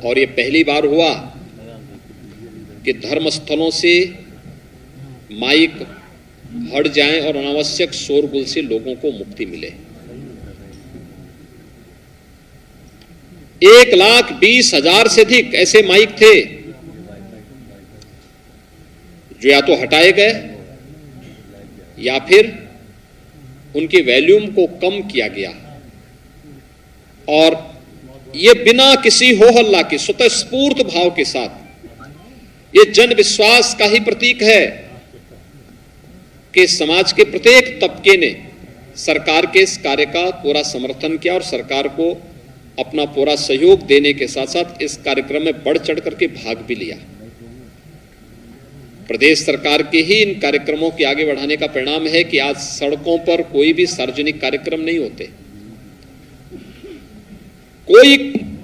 और ये पहली बार हुआ कि धर्मस्थलों से माइक हट जाएं और अनावश्यक शोरगुल से लोगों को मुक्ति मिले। 1,20,000 से अधिक ऐसे माइक थे जो या तो हटाए गए या फिर उनके वॉल्यूम को कम किया गया, और ये बिना किसी हो हल्ला के स्वतःस्फूर्त भाव के साथ ये जन विश्वास का ही प्रतीक है कि समाज के प्रत्येक तबके ने सरकार के इस कार्य का पूरा समर्थन किया और सरकार को अपना पूरा सहयोग देने के साथ साथ इस कार्यक्रम में बढ़ चढ़ करके भाग भी लिया। प्रदेश सरकार के ही इन कार्यक्रमों के आगे बढ़ाने का परिणाम है कि आज सड़कों पर कोई भी सार्वजनिक कार्यक्रम नहीं होते, कोई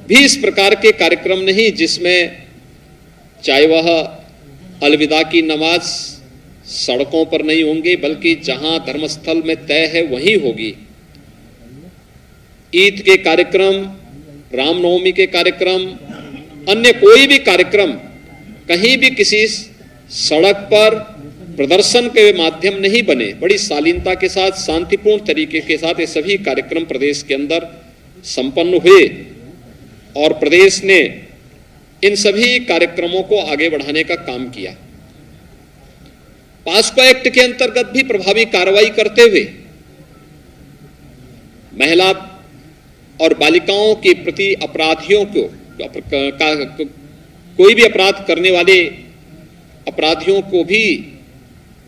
भी इस प्रकार के कार्यक्रम नहीं जिसमें चाहे वह अलविदा की नमाज सड़कों पर नहीं होंगे, बल्कि जहां धर्मस्थल में तय है वहीं होगी। ईद के कार्यक्रम, रामनवमी के कार्यक्रम, अन्य कोई भी कार्यक्रम कहीं भी किसी सड़क पर प्रदर्शन के माध्यम नहीं बने। बड़ी शालीनता के साथ, शांतिपूर्ण तरीके के साथ ये सभी कार्यक्रम प्रदेश के अंदर संपन्न हुए और प्रदेश ने इन सभी कार्यक्रमों को आगे बढ़ाने का काम किया। पास्को एक्ट के अंतर्गत भी प्रभावी कार्रवाई करते हुए महिला और बालिकाओं के प्रति अपराधियों को कोई भी अपराध करने वाले अपराधियों को भी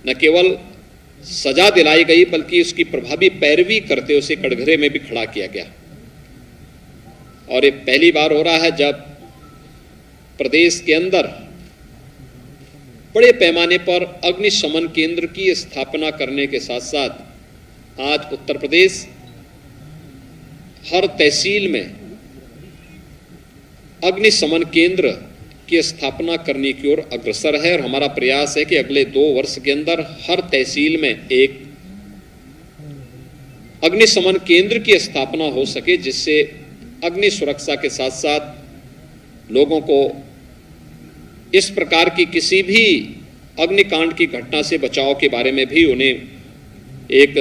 न केवल सजा दिलाई गई बल्कि उसकी प्रभावी पैरवी करते उसे कटघरे में भी खड़ा किया गया। और ये पहली बार हो रहा है जब प्रदेश के अंदर बड़े पैमाने पर अग्निशमन केंद्र की स्थापना करने के साथ साथ आज उत्तर प्रदेश हर तहसील में अग्निशमन केंद्र की स्थापना करने की ओर अग्रसर है। और हमारा प्रयास है कि अगले 2 वर्ष के अंदर हर तहसील में एक अग्निशमन केंद्र की स्थापना हो सके, जिससे अग्नि सुरक्षा के साथ साथ लोगों को इस प्रकार की किसी भी अग्निकांड की घटना से बचाव के बारे में भी उन्हें एक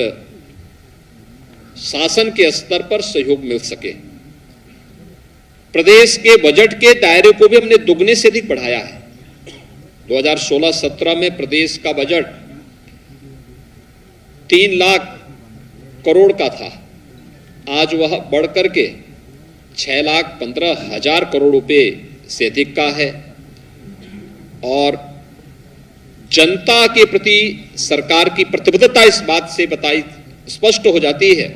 शासन के स्तर पर सहयोग मिल सके। प्रदेश के बजट के दायरे को भी हमने दुगने से अधिक बढ़ाया है। 2016-17 में प्रदेश का बजट 3 लाख करोड़ का था, आज वह बढ़कर के 6,15,000 करोड़ रुपए से अधिक का है। और जनता के प्रति सरकार की प्रतिबद्धता इस बात से स्पष्ट हो जाती है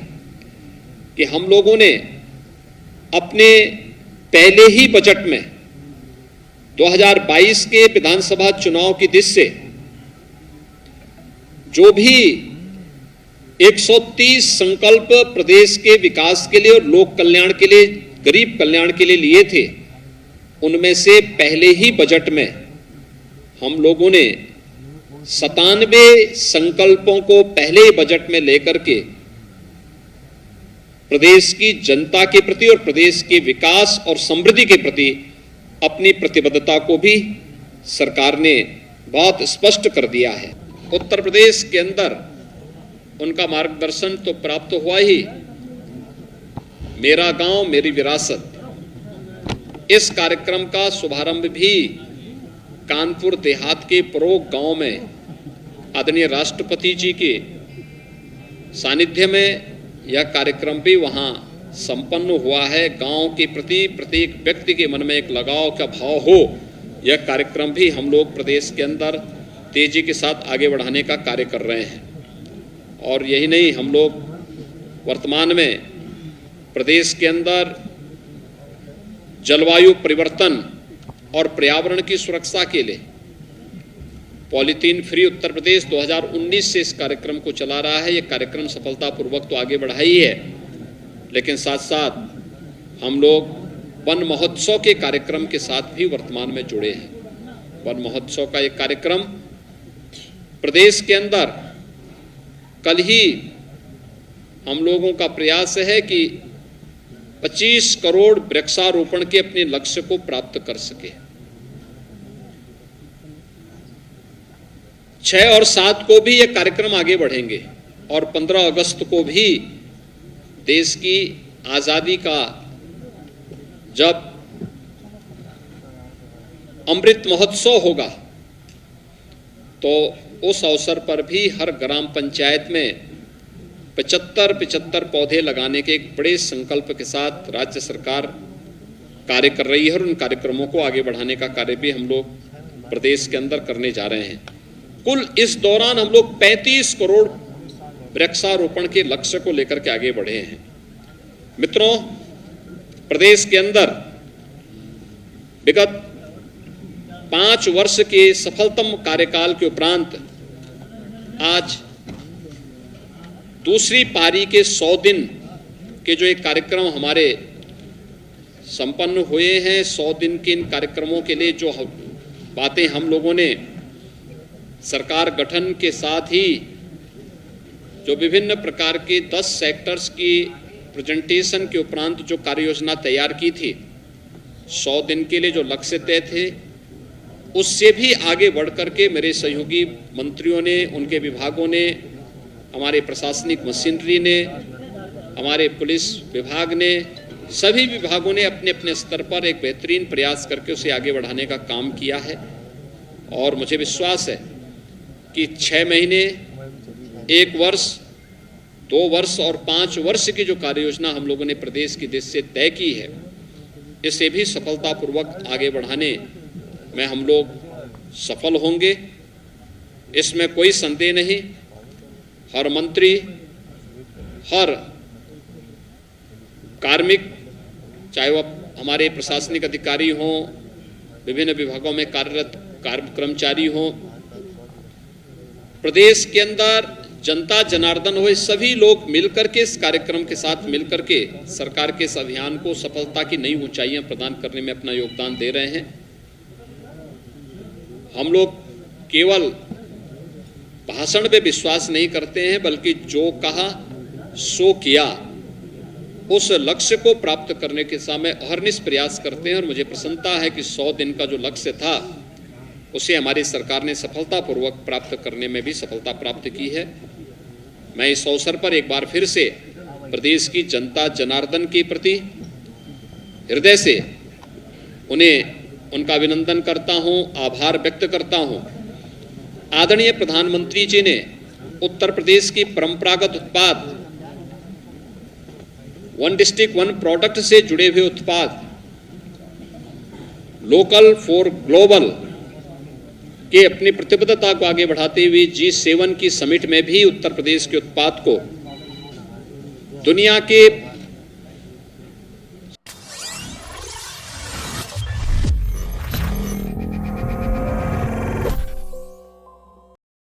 कि हम लोगों ने अपने पहले ही बजट में 2022 के विधानसभा चुनाव की दृष्टि से जो भी 130 संकल्प प्रदेश के विकास के लिए और लोक कल्याण के लिए, गरीब कल्याण के लिए लिए थे, उनमें से पहले ही बजट में हम लोगों ने 97 संकल्पों को पहले बजट में लेकर के प्रदेश की जनता के प्रति और प्रदेश के विकास और समृद्धि के प्रति अपनी प्रतिबद्धता को भी सरकार ने बहुत स्पष्ट कर दिया है। उत्तर प्रदेश के अंदर उनका मार्गदर्शन तो प्राप्त हुआ ही। मेरा गांव मेरी विरासत, इस कार्यक्रम का शुभारंभ भी कानपुर देहात के परोग गांव में आदरणीय राष्ट्रपति जी के सानिध्य में यह कार्यक्रम भी वहां संपन्न हुआ है। गांव के प्रति प्रत्येक व्यक्ति के मन में एक लगाव का भाव हो, यह कार्यक्रम भी हम लोग प्रदेश के अंदर तेजी के साथ आगे बढ़ाने का कार्य कर रहे हैं। और यही नहीं, हम लोग वर्तमान में प्रदेश के अंदर जलवायु परिवर्तन और पर्यावरण की सुरक्षा के लिए पॉलीथीन फ्री उत्तर प्रदेश 2019 से इस कार्यक्रम को चला रहा है। यह कार्यक्रम सफलतापूर्वक तो आगे बढ़ा ही है, लेकिन साथ साथ हम लोग वन महोत्सव के कार्यक्रम के साथ भी वर्तमान में जुड़े हैं। वन महोत्सव का एक कार्यक्रम प्रदेश के अंदर कल ही हम लोगों का प्रयास है कि 25 करोड़ वृक्षारोपण के अपने लक्ष्य को प्राप्त कर सके। 6 और 7 को भी ये कार्यक्रम आगे बढ़ेंगे और 15 अगस्त को भी देश की आजादी का जब अमृत महोत्सव होगा तो उस अवसर पर भी हर ग्राम पंचायत में 75 पौधे लगाने के एक बड़े संकल्प के साथ राज्य सरकार कार्य कर रही है और उन कार्यक्रमों को आगे बढ़ाने का कार्य भी हम लोग प्रदेश के अंदर करने जा रहे हैं। कुल इस दौरान हम लोग 35 करोड़ वृक्षारोपण के लक्ष्य को लेकर के आगे बढ़े हैं। मित्रों, प्रदेश के अंदर विगत 5 वर्ष के सफलतम कार्यकाल के उपरांत आज दूसरी पारी के 100 दिन के जो एक कार्यक्रम हमारे संपन्न हुए हैं, 100 दिन के इन कार्यक्रमों के लिए जो बातें हम लोगों ने सरकार गठन के साथ ही जो विभिन्न प्रकार के 10 सेक्टर्स की प्रेजेंटेशन के उपरांत जो कार्य योजना तैयार की थी, 100 दिन के लिए जो लक्ष्य तय थे, उससे भी आगे बढ़ करके मेरे सहयोगी मंत्रियों ने, उनके विभागों ने, हमारे प्रशासनिक मशीनरी ने, हमारे पुलिस विभाग ने, सभी विभागों ने अपने अपने स्तर पर एक बेहतरीन प्रयास करके उसे आगे बढ़ाने का काम किया है। और मुझे विश्वास है कि 6 महीने, 1 वर्ष, 2 वर्ष और 5 वर्ष की जो कार्य योजना हम लोगों ने प्रदेश की देश से तय की है, इसे भी सफलतापूर्वक आगे बढ़ाने में हम लोग सफल होंगे, इसमें कोई संदेह नहीं। हर मंत्री, हर कार्मिक, चाहे वह हमारे प्रशासनिक अधिकारी हों, विभिन्न विभागों में कार्यरत कर्मचारी हों, प्रदेश के अंदर जनता जनार्दन हो, सभी लोग मिलकर के इस कार्यक्रम के साथ मिलकर के सरकार के इस अभियान को सफलता की नई ऊंचाइयां प्रदान करने में अपना योगदान दे रहे हैं। हम लोग केवल भाषण पे विश्वास नहीं करते हैं, बल्कि जो कहा सो किया, उस लक्ष्य को प्राप्त करने के समय अहर्निश प्रयास करते हैं। और मुझे प्रसन्नता है कि 100 दिन का जो लक्ष्य था उसे हमारी सरकार ने सफलतापूर्वक प्राप्त करने में भी सफलता प्राप्त की है। मैं इस अवसर पर एक बार फिर से प्रदेश की जनता जनार्दन के प्रति हृदय से उनका अभिनंदन करता हूं, आभार व्यक्त करता हूं। आदरणीय प्रधानमंत्री जी ने उत्तर प्रदेश की परंपरागत उत्पाद, वन डिस्ट्रिक्ट वन प्रोडक्ट से जुड़े हुए उत्पाद, लोकल फॉर ग्लोबल के अपनी प्रतिबद्धता को आगे बढ़ाते हुए G7 की समिट में भी उत्तर प्रदेश के उत्पाद को दुनिया के